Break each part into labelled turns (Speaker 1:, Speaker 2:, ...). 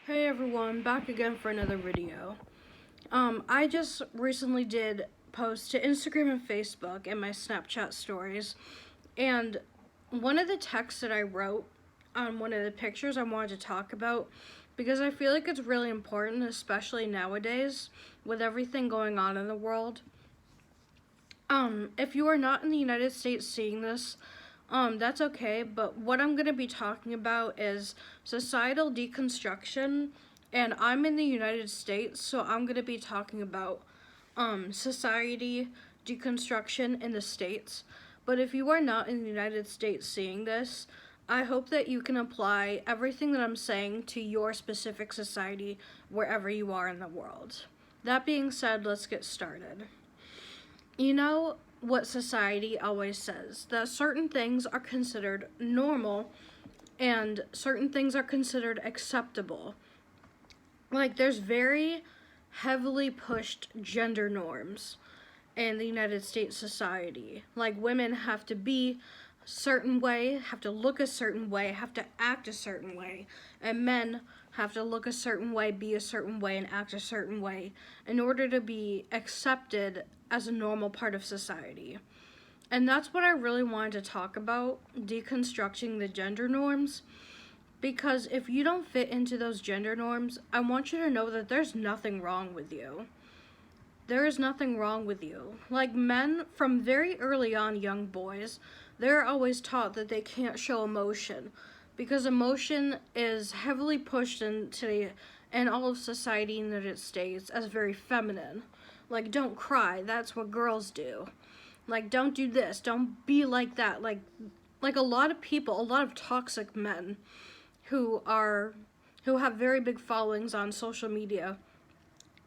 Speaker 1: Hey everyone, back again for another video. I just recently did posts to Instagram and Facebook and my Snapchat stories, and one of the texts that I wrote on one of the pictures I wanted to talk about because I feel like it's really important, especially nowadays with everything going on in the world. If you are not in the United States seeing this, that's okay, but what I'm going to be talking about is societal deconstruction, and I'm in the United States, so I'm going to be talking about society deconstruction in the States. But if you are not in the United States seeing this, I hope that you can apply everything that I'm saying to your specific society wherever you are in the world. That being said, let's get started. You know what society always says, that certain things are considered normal and certain things are considered acceptable. Like, there's very heavily pushed gender norms in the United States society. Like, women have to be a certain way, have to look a certain way, have to act a certain way, and men have to look a certain way, be a certain way, and act a certain way in order to be accepted as a normal part of society. And that's what I really wanted to talk about, deconstructing the gender norms. Because if you don't fit into those gender norms, I want you to know that there's nothing wrong with you. There is nothing wrong with you. Like, men, from very early on, young boys, they're always taught that they can't show emotion because emotion is heavily pushed in all of society in the United States as very feminine. Like, don't cry, that's what girls do. Like, don't do this, don't be like that. Like a lot of people, a lot of toxic men who have very big followings on social media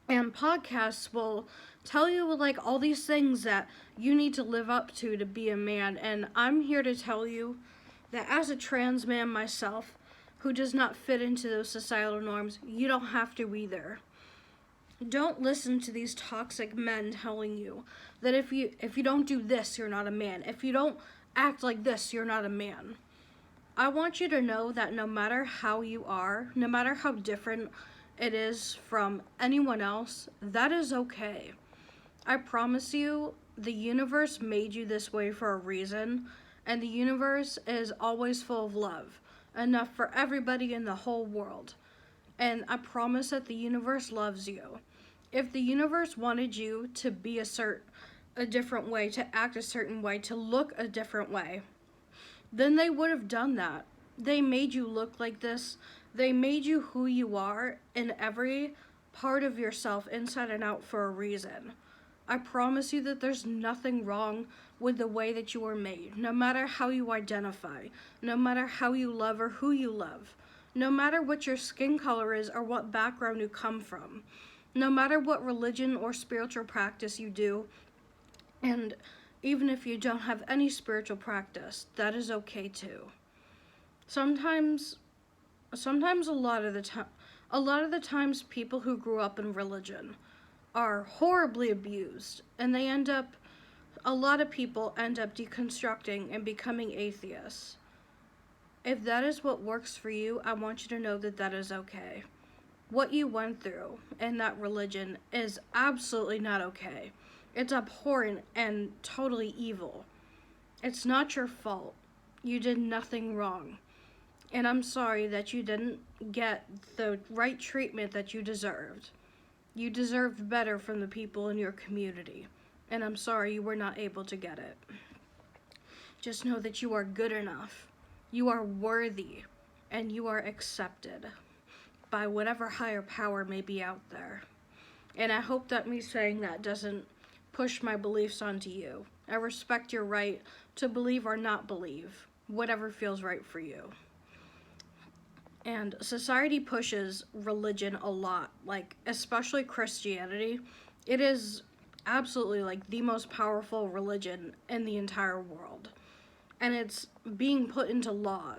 Speaker 1: and podcasts will tell you like all these things that you need to live up to be a man. And I'm here to tell you that as a trans man myself who does not fit into those societal norms, you don't have to either. Don't listen to these toxic men telling you that if you don't do this, you're not a man. If you don't act like this, you're not a man. I want you to know that no matter how you are, no matter how different it is from anyone else, that is okay. I promise you, the universe made you this way for a reason, and the universe is always full of love, enough for everybody in the whole world. And I promise that the universe loves you. If the universe wanted you to be a different way, to act a certain way, to look a different way, then they would have done that. They made you look like this. They made you who you are in every part of yourself, inside and out, for a reason. I promise you that there's nothing wrong with the way that you were made, no matter how you identify, no matter how you love or who you love, no matter what your skin color is or what background you come from, no matter what religion or spiritual practice you do, and even if you don't have any spiritual practice, that is okay too. Sometimes a lot of the times people who grew up in religion are horribly abused, and a lot of people end up deconstructing and becoming atheists. If that is what works for you, I want you to know that that is okay. What you went through in that religion is absolutely not okay. It's abhorrent and totally evil. It's not your fault. You did nothing wrong. And I'm sorry that you didn't get the right treatment that you deserved. You deserved better from the people in your community. And I'm sorry you were not able to get it. Just know that you are good enough. You are worthy. And you are accepted by whatever higher power may be out there. And I hope that me saying that doesn't push my beliefs onto you. I respect your right to believe or not believe, whatever feels right for you. And society pushes religion a lot, like especially Christianity. It is absolutely like the most powerful religion in the entire world. And it's being put into law.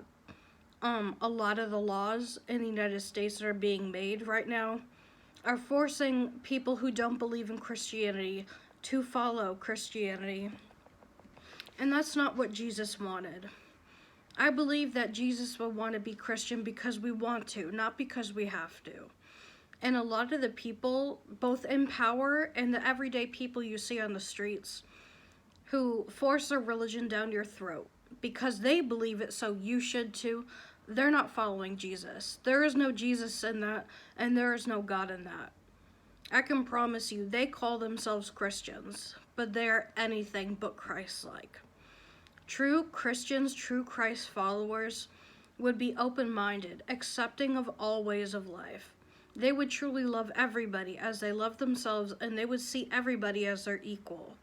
Speaker 1: A lot of the laws in the United States that are being made right now are forcing people who don't believe in Christianity to follow Christianity. And that's not what Jesus wanted. I believe that Jesus would want to be Christian because we want to, not because we have to. And a lot of the people, both in power and the everyday people you see on the streets, who force their religion down your throat because they believe it, so you should too, they're not following Jesus. There is no Jesus in that, and there is no God in that. I can promise you, they call themselves Christians, but they're anything but Christ-like. True Christians, true Christ followers, would be open-minded, accepting of all ways of life. They would truly love everybody as they love themselves, and they would see everybody as their equal.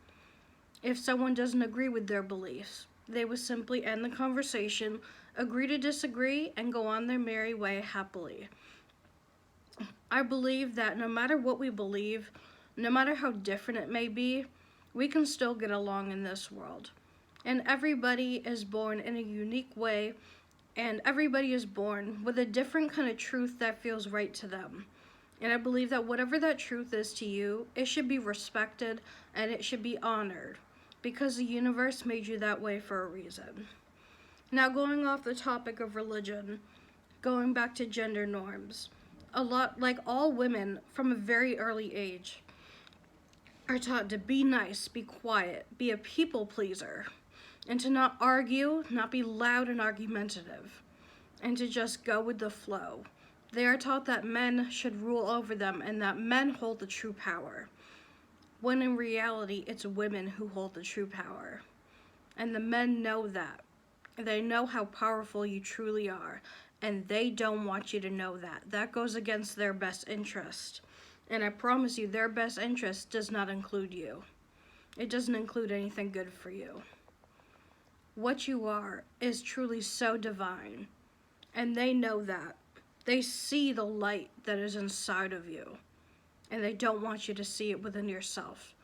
Speaker 1: If someone doesn't agree with their beliefs, they would simply end the conversation, agree to disagree, and go on their merry way happily. I believe that no matter what we believe, no matter how different it may be, we can still get along in this world. And everybody is born in a unique way, and everybody is born with a different kind of truth that feels right to them. And I believe that whatever that truth is to you, it should be respected and it should be honored, because the universe made you that way for a reason. Now, going off the topic of religion, going back to gender norms, a lot, like all women from a very early age, are taught to be nice, be quiet, be a people pleaser, and to not argue, not be loud and argumentative, and to just go with the flow. They are taught that men should rule over them and that men hold the true power, when in reality it's women who hold the true power. And the men know that. They know how powerful you truly are, and they don't want you to know that. That goes against their best interest. And I promise you, their best interest does not include you. It doesn't include anything good for you. What you are is truly so divine, and they know that. They see the light that is inside of you, and they don't want you to see it within yourself,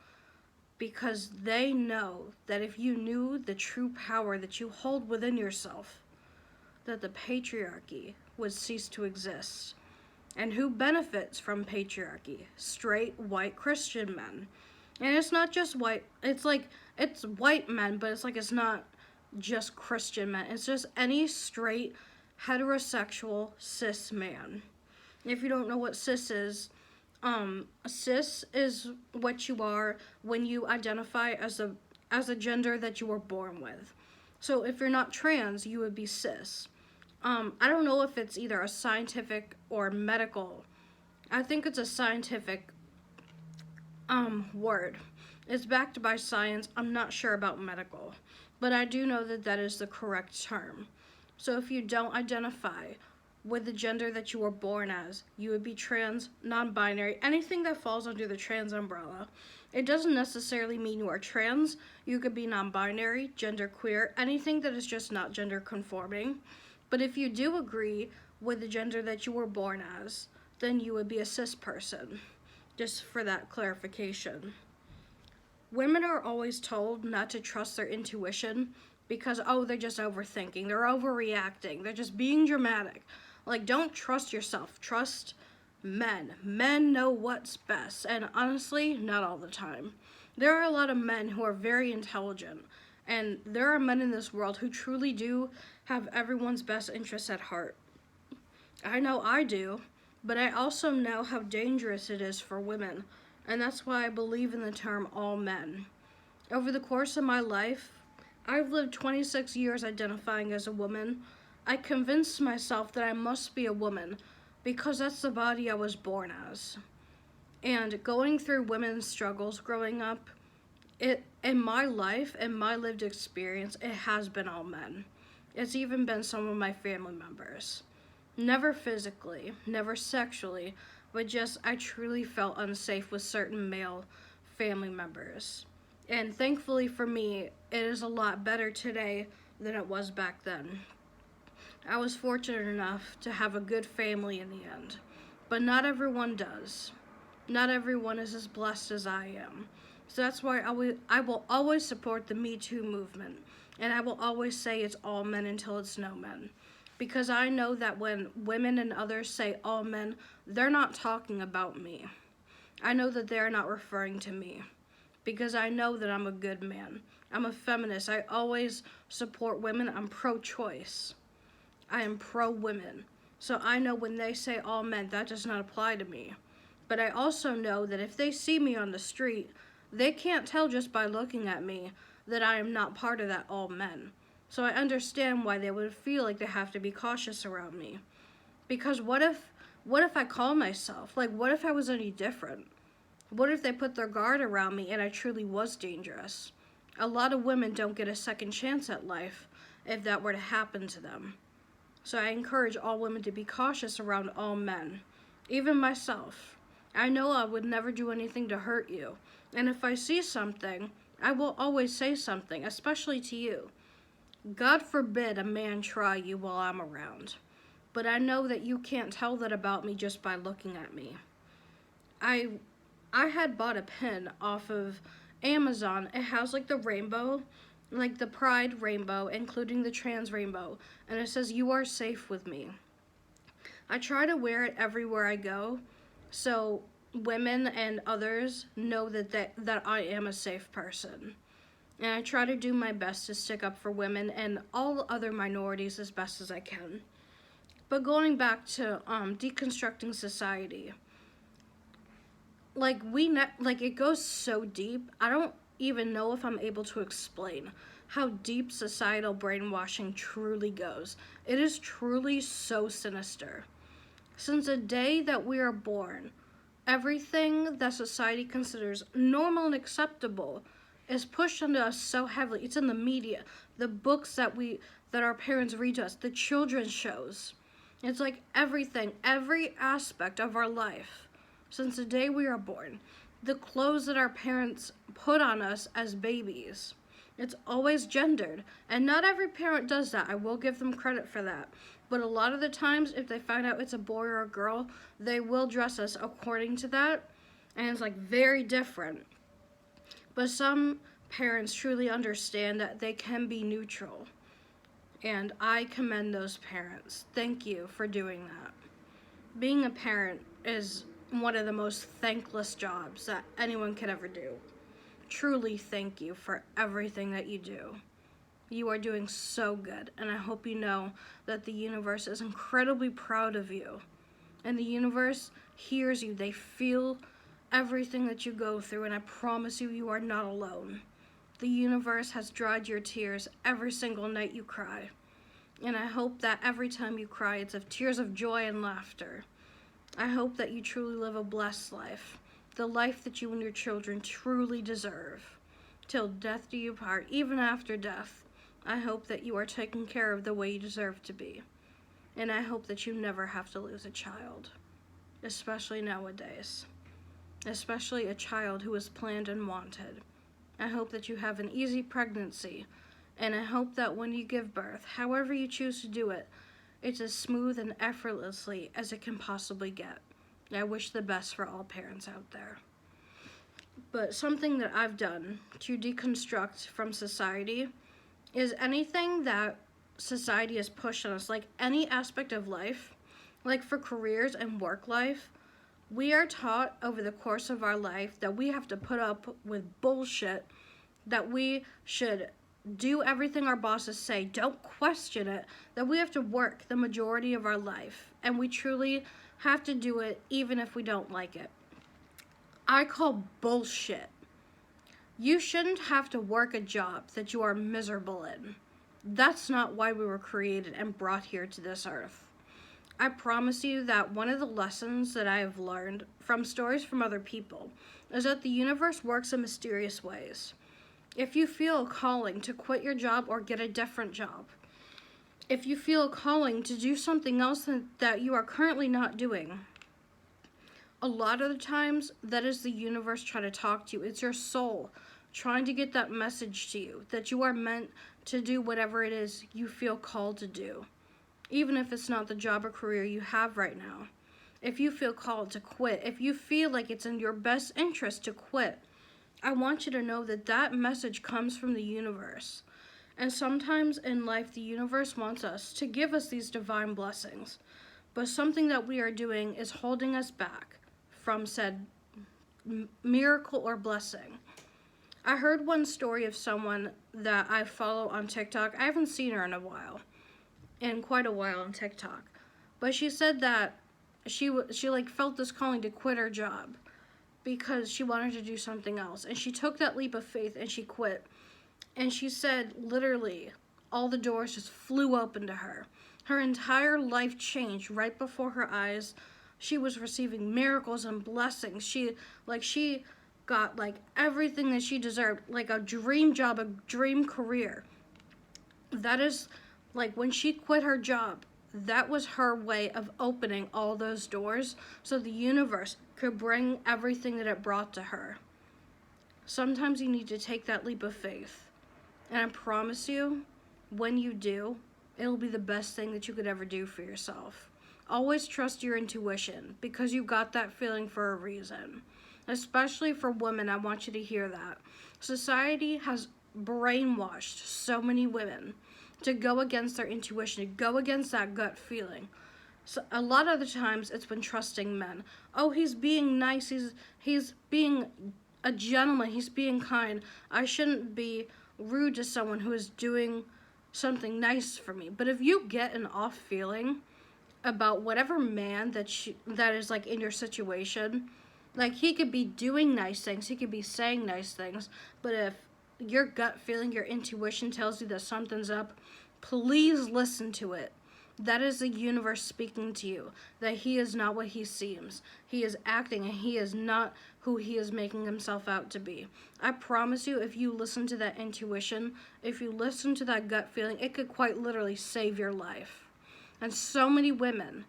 Speaker 1: because they know that if you knew the true power that you hold within yourself, that the patriarchy would cease to exist. And who benefits from patriarchy? Straight, white Christian men. And it's not just white, it's white men, but it's not just Christian men. It's just any straight, heterosexual, cis man. If you don't know what cis is what you are when you identify as a gender that you were born with. So if you're not trans, you would be cis. I don't know if it's either a scientific or medical. I think it's a scientific word. It's backed by science. I'm not sure about medical, but I do know that that is the correct term. So if you don't identify with the gender that you were born as, you would be trans, non-binary, anything that falls under the trans umbrella. It doesn't necessarily mean you are trans. You could be non-binary, genderqueer, anything that is just not gender conforming. But if you do agree with the gender that you were born as, then you would be a cis person, just for that clarification. Women are always told not to trust their intuition because, they're just overthinking, they're overreacting, they're just being dramatic. Like, don't trust yourself, trust men. Men know what's best, and honestly, not all the time. There are a lot of men who are very intelligent, and there are men in this world who truly do have everyone's best interests at heart. I know I do, but I also know how dangerous it is for women, and that's why I believe in the term all men. Over the course of my life, I've lived 26 years identifying as a woman. I convinced myself that I must be a woman because that's the body I was born as. And going through women's struggles growing up, in my life, in my lived experience, it has been all men. It's even been some of my family members. Never physically, never sexually, but just I truly felt unsafe with certain male family members. And thankfully for me, it is a lot better today than it was back then. I was fortunate enough to have a good family in the end, but not everyone does. Not everyone is as blessed as I am. So that's why I will always support the Me Too movement, and I will always say it's all men until it's no men. Because I know that when women and others say all men, they're not talking about me. I know that they're not referring to me, because I know that I'm a good man, I'm a feminist. I always support women. I'm pro-choice. I am pro-women. So I know when they say all men, that does not apply to me. But I also know that if they see me on the street, they can't tell just by looking at me that I am not part of that all men. So I understand why they would feel like they have to be cautious around me. Because what if I call myself? Like, what if I was any different? What if they put their guard around me and I truly was dangerous? A lot of women don't get a second chance at life if that were to happen to them. So I encourage all women to be cautious around all men, even myself. I know I would never do anything to hurt you, and if I see something, I will always say something, especially to you. God forbid a man try you while I'm around, but I know that you can't tell that about me just by looking at me. I I had bought a pin off of Amazon. It has like the rainbow, like the pride rainbow, including the trans rainbow, and it says, "You are safe with me." I try to wear it everywhere I go, so women and others know that I am a safe person. And I try to do my best to stick up for women and all other minorities as best as I can. But going back to deconstructing society, like it goes so deep. I don't even know if I'm able to explain how deep societal brainwashing truly goes. It is truly so sinister. Since the day that we are born, everything that society considers normal and acceptable is pushed onto us so heavily. It's in the media, the books that our parents read to us, the children's shows. It's like everything, every aspect of our life since the day we are born. The clothes that our parents put on us as babies. It's always gendered. And not every parent does that. I will give them credit for that. But a lot of the times, if they find out it's a boy or a girl, they will dress us according to that. And it's like very different. But some parents truly understand that they can be neutral. And I commend those parents. Thank you for doing that. Being a parent is one of the most thankless jobs that anyone could ever do. Truly thank you for everything that you do. You are doing so good, and I hope you know that the universe is incredibly proud of you. And the universe hears you. They feel everything that you go through, and I promise you, you are not alone. The universe has dried your tears every single night you cry. And I hope that every time you cry, it's of tears of joy and laughter. I hope that you truly live a blessed life, the life that you and your children truly deserve. Till death do you part, even after death. I hope that you are taken care of the way you deserve to be. And I hope that you never have to lose a child, especially nowadays. Especially a child who is planned and wanted. I hope that you have an easy pregnancy, and I hope that when you give birth, however you choose to do it, it's as smooth and effortlessly as it can possibly get. I wish the best for all parents out there. But something that I've done to deconstruct from society is anything that society has pushed on us, like any aspect of life, like for careers and work life, we are taught over the course of our life that we have to put up with bullshit, that we should do everything our bosses say, don't question it, that we have to work the majority of our life, and we truly have to do it even if we don't like it. I call bullshit. You shouldn't have to work a job that you are miserable in. That's not why we were created and brought here to this earth. I promise you that one of the lessons that I have learned from stories from other people is that the universe works in mysterious ways. If you feel a calling to quit your job or get a different job, if you feel a calling to do something else that you are currently not doing, a lot of the times that is the universe trying to talk to you. It's your soul trying to get that message to you that you are meant to do whatever it is you feel called to do, even if it's not the job or career you have right now. If you feel called to quit, if you feel like it's in your best interest to quit, I want you to know that that message comes from the universe. And sometimes in life, the universe wants us to give us these divine blessings. But something that we are doing is holding us back from said miracle or blessing. I heard one story of someone that I follow on TikTok. I haven't seen her in quite a while on TikTok, but she said that she like felt this calling to quit her job because she wanted to do something else, and she took that leap of faith and she quit. And she said literally all the doors just flew open to her. Her entire life changed right before her eyes. She was receiving miracles and blessings. She got like everything that she deserved, like a dream job, a dream career. That is like when she quit her job, that was her way of opening all those doors so the universe could bring everything that it brought to her. Sometimes you need to take that leap of faith. And I promise you, when you do, it'll be the best thing that you could ever do for yourself. Always trust your intuition because you got that feeling for a reason. Especially for women, I want you to hear that. Society has brainwashed so many women to go against their intuition, to go against that gut feeling. So a lot of the times it's been trusting men. Oh, he's being nice, he's being a gentleman, he's being kind. I shouldn't be rude to someone who is doing something nice for me. But if you get an off feeling about whatever man that is like in your situation, like he could be doing nice things, he could be saying nice things, but if your gut feeling, your intuition tells you that something's up, please listen to it. That is the universe speaking to you, that he is not what he seems. He is acting and he is not who he is making himself out to be. I promise you, if you listen to that intuition, if you listen to that gut feeling, it could quite literally save your life. And so many women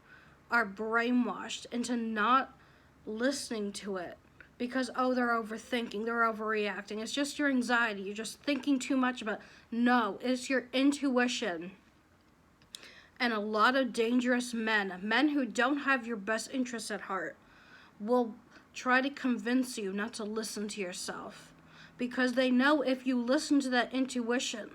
Speaker 1: are brainwashed into not listening to it because, oh, they're overthinking, they're overreacting. It's just your anxiety. You're just thinking too much about it. No, it's your intuition. And a lot of dangerous men who don't have your best interests at heart, will try to convince you not to listen to yourself. Because they know if you listen to that intuition,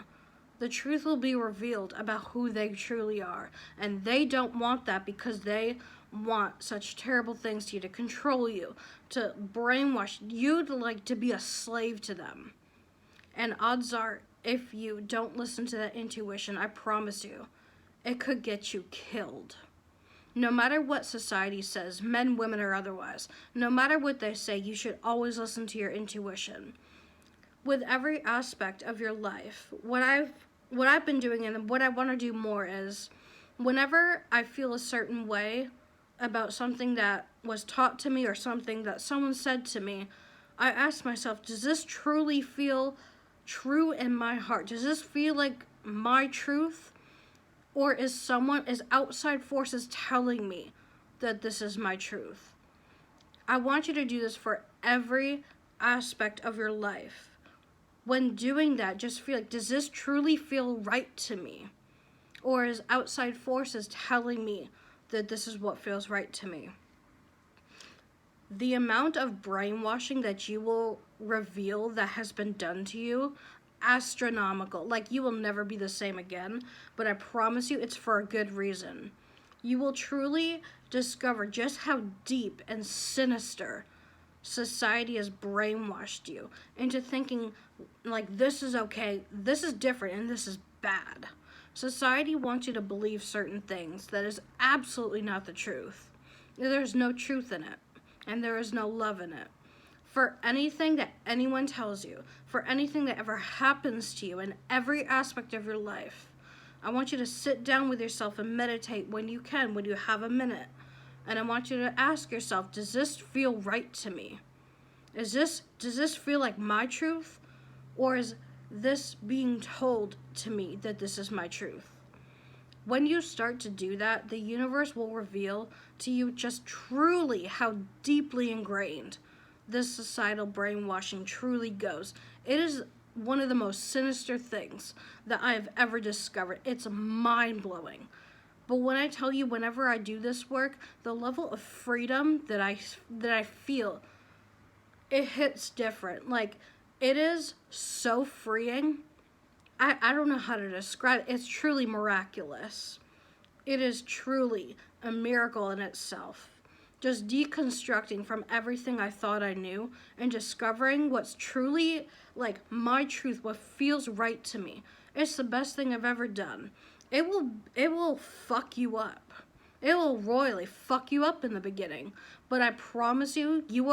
Speaker 1: the truth will be revealed about who they truly are. And they don't want that because they want such terrible things to you, to control you, to brainwash you, to be a slave to them. And odds are, if you don't listen to that intuition, I promise you, it could get you killed. No matter what society says, men, women, or otherwise, no matter what they say, you should always listen to your intuition. With every aspect of your life, what I've been doing and what I want to do more is, whenever I feel a certain way about something that was taught to me or something that someone said to me, I ask myself, does this truly feel true in my heart? Does this feel like my truth? Or is outside forces telling me that this is my truth? I want you to do this for every aspect of your life. When doing that, just feel like, does this truly feel right to me? Or is outside forces telling me that this is what feels right to me? The amount of brainwashing that you will reveal that has been done to you, astronomical. Like, you will never be the same again, but I promise you it's for a good reason. You will truly discover just how deep and sinister society has brainwashed you into thinking like, this is okay, this is different, and this is bad. Society wants you to believe certain things that is absolutely not the truth. There's no truth in it, and there is no love in it. For anything that anyone tells you, for anything that ever happens to you in every aspect of your life, I want you to sit down with yourself and meditate when you can, when you have a minute. And I want you to ask yourself, does this feel right to me? Does this feel like my truth? Or is this being told to me that this is my truth? When you start to do that, the universe will reveal to you just truly how deeply ingrained this societal brainwashing truly goes. It is one of the most sinister things that I have ever discovered. It's mind-blowing. But when I tell you, whenever I do this work, the level of freedom that I feel, it hits different. Like, it is so freeing. I don't know how to describe it. It's truly miraculous. It is truly a miracle in itself. just deconstructing from everything I thought I knew and discovering what's truly like my truth, what feels right to me. It's the best thing I've ever done. It will fuck you up. It will royally fuck you up in the beginning. But I promise you, you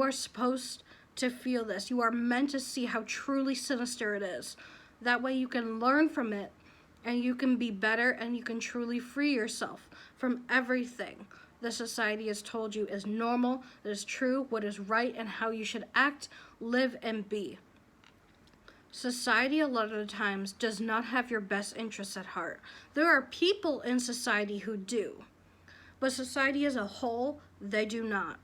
Speaker 1: are supposed to feel this. You are meant to see how truly sinister it is. That way you can learn from it and you can be better and you can truly free yourself from everything the society has told you is normal, that is true, what is right, and how you should act, live, and be. Society, a lot of the times, does not have your best interests at heart. There are people in society who do, but society as a whole, they do not.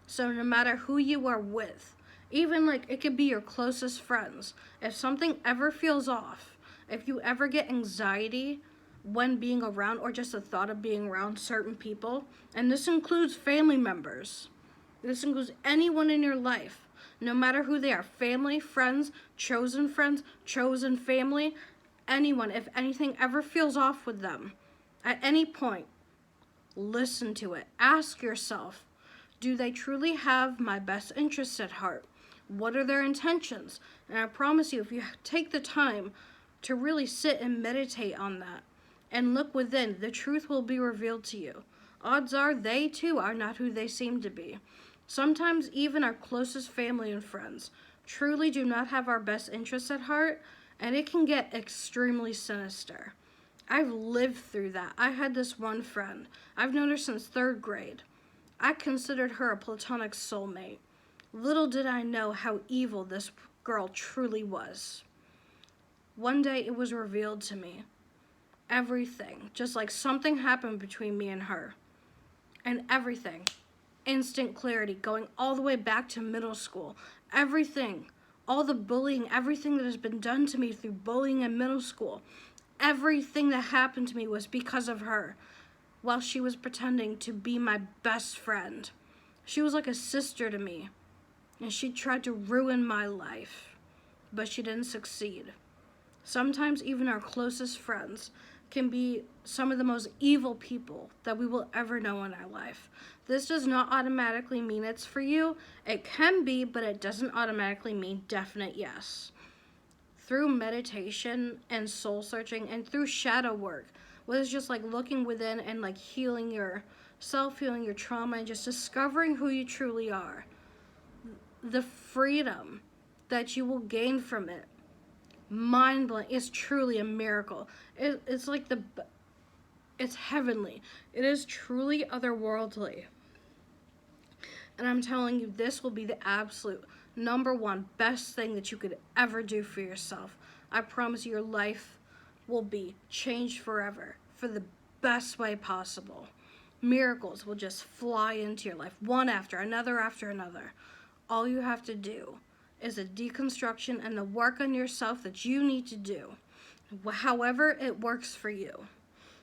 Speaker 1: So no matter who you are with, even like it could be your closest friends, if something ever feels off, if you ever get anxiety when being around or just the thought of being around certain people, and this includes family members, this includes anyone in your life, no matter who they are, family, friends, chosen family, anyone, if anything ever feels off with them, at any point, listen to it. Ask yourself, do they truly have my best interests at heart? What are their intentions? And I promise you, if you take the time to really sit and meditate on that and look within, the truth will be revealed to you. Odds are they too are not who they seem to be. Sometimes even our closest family and friends truly do not have our best interests at heart, and it can get extremely sinister. I've lived through that. I had this one friend. I've known her since 3rd grade. I considered her a platonic soulmate. Little did I know how evil this girl truly was. One day it was revealed to me. Everything. Just like something happened between me and her. And everything. Instant clarity. Going all the way back to middle school. Everything. All the bullying. Everything that has been done to me through bullying in middle school. Everything that happened to me was because of her. While she was pretending to be my best friend. She was like a sister to me. And she tried to ruin my life. But she didn't succeed. Sometimes even our closest friends can be some of the most evil people that we will ever know in our life. This does not automatically mean it's for you. It can be, but it doesn't automatically mean definite yes. Through meditation and soul searching and through shadow work, where it's just like looking within and like healing yourself, healing your trauma, and just discovering who you truly are. The freedom that you will gain from it, mind-blowing, is truly a miracle. It's like it's heavenly. It is truly otherworldly. And I'm telling you, this will be the absolute #1 best thing that you could ever do for yourself. I promise you, your life will be changed forever for the best way possible. Miracles will just fly into your life, one after another. All you have to do is a deconstruction and the work on yourself that you need to do. However it works for you.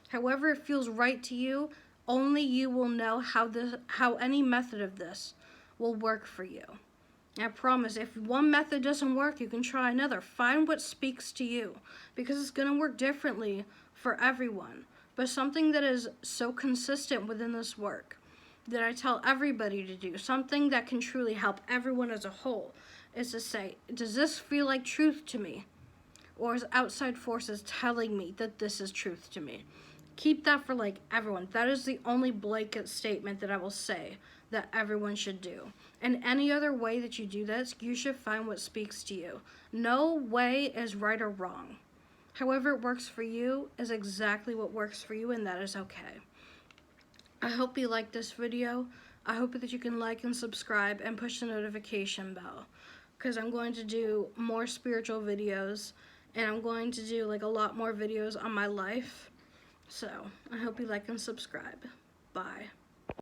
Speaker 1: However it feels right to you, only you will know how any method of this will work for you. I promise, if one method doesn't work, you can try another. Find what speaks to you, because it's going to work differently for everyone. But something that is so consistent within this work that I tell everybody to do, something that can truly help everyone as a whole, is to say, does this feel like truth to me? Or is outside forces telling me that this is truth to me? Keep that for like everyone. That is the only blanket statement that I will say that everyone should do. And any other way that you do this, you should find what speaks to you. No way is right or wrong. However it works for you is exactly what works for you, and that is okay. I hope you liked this video. I hope that you can like and subscribe and push the notification bell, because I'm going to do more spiritual videos, and I'm going to do like a lot more videos on my life. So I hope you like and subscribe. Bye.